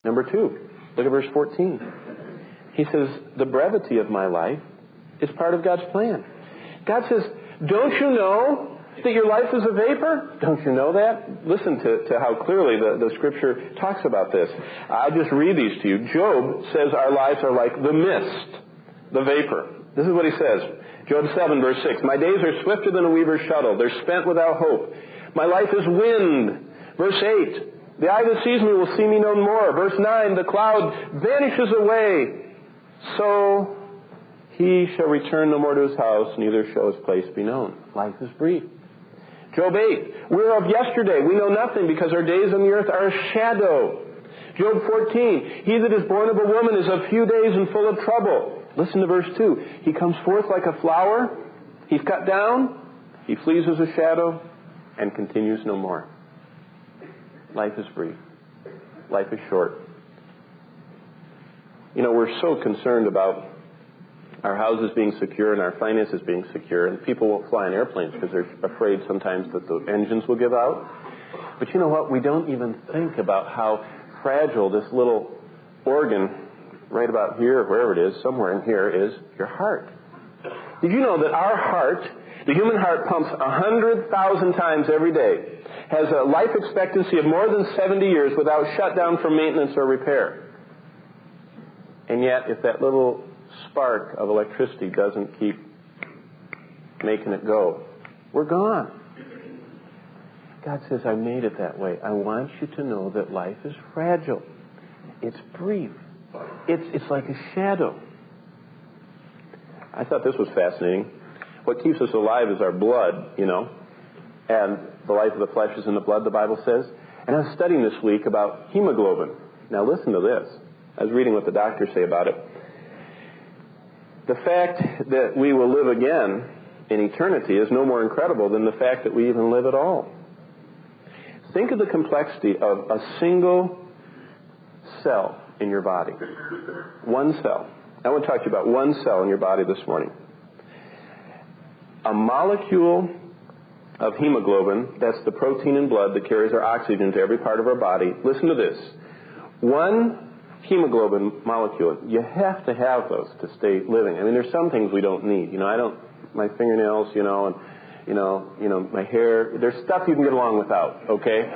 Number 2, look at verse 14. He says, the brevity of my life is part of God's plan. God says, don't you know that your life is a vapor? Don't you know that? Listen to how clearly the Scripture talks about this. I'll just read these to you. Job says our lives are like the mist, the vapor. This is what he says. Job 7, verse 6. My days are swifter than a weaver's shuttle. They're spent without hope. My life is wind. Verse 8. The eye that sees me will see me no more. Verse 9. The cloud vanishes away. So he shall return no more to his house, neither shall his place be known. Life is brief. Job 8. We're of yesterday. We know nothing because our days on the earth are a shadow. Job 14. He that is born of a woman is of few days and full of trouble. Listen to verse 2. He comes forth like a flower. He's cut down. He flees as a shadow and continues no more. Life is brief. Life is short. You know, we're so concerned about our houses being secure and our finances being secure, and people won't fly in airplanes because they're afraid sometimes that the engines will give out. But you know what? We don't even think about how fragile this little organ right about here, wherever it is, somewhere in here, is your heart. Did you know that our heart, the human heart, pumps 100,000 times every day, has a life expectancy of more than 70 years without shutdown for maintenance or repair? And yet, if that little spark of electricity doesn't keep making it go, we're gone. God says, I made it that way. I want you to know that life is fragile. It's brief. It's like a shadow. I thought this was fascinating. What keeps us alive is our blood, you know. And the life of the flesh is in the blood, the Bible says. And I was studying this week about hemoglobin. Now listen to this. I was reading what the doctors say about it. The fact that we will live again in eternity is no more incredible than the fact that we even live at all. Think of the complexity of a single cell in your body. One cell. I want to talk to you about one cell in your body this morning. A molecule of hemoglobin, that's the protein in blood that carries our oxygen to every part of our body. Listen to this. One hemoglobin molecule, you have to have those to stay living. I mean, there's some things we don't need. You know, my fingernails, and my hair. There's stuff you can get along without, okay?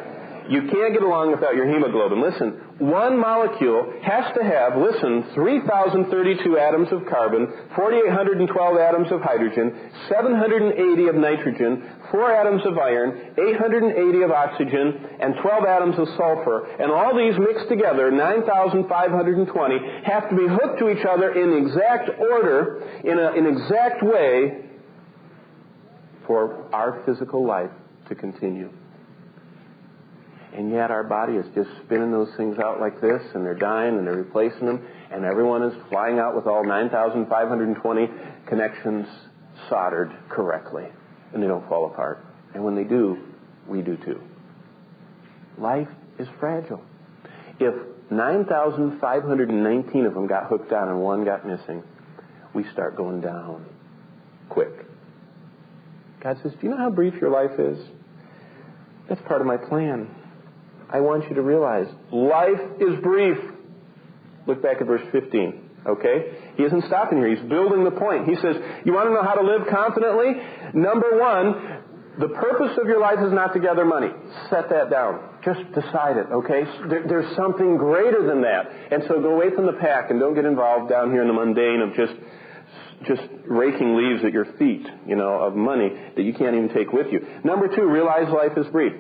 You can't get along without your hemoglobin. Listen, one molecule has to have, 3,032 atoms of carbon, 4,812 atoms of hydrogen, 780 of nitrogen, 4 atoms of iron, 880 of oxygen, and 12 atoms of sulfur. And all these mixed together, 9,520, have to be hooked to each other in exact order, in an exact way, for our physical life to continue. And yet our body is just spinning those things out like this, and they're dying, and they're replacing them, and everyone is flying out with all 9,520 connections soldered correctly, and they don't fall apart. And when they do, we do too. Life is fragile. If 9,519 of them got hooked on and one got missing, we start going down quick. God says, do you know how brief your life is? That's part of my plan. I want you to realize life is brief. Look back at verse 15, okay? He isn't stopping here. He's building the point. He says, you want to know how to live confidently? Number one, the purpose of your life is not to gather money. Set that down. Just decide it, okay? There's something greater than that. And so go away from the pack and don't get involved down here in the mundane of just raking leaves at your feet, of money that you can't even take with you. Number two, realize life is brief.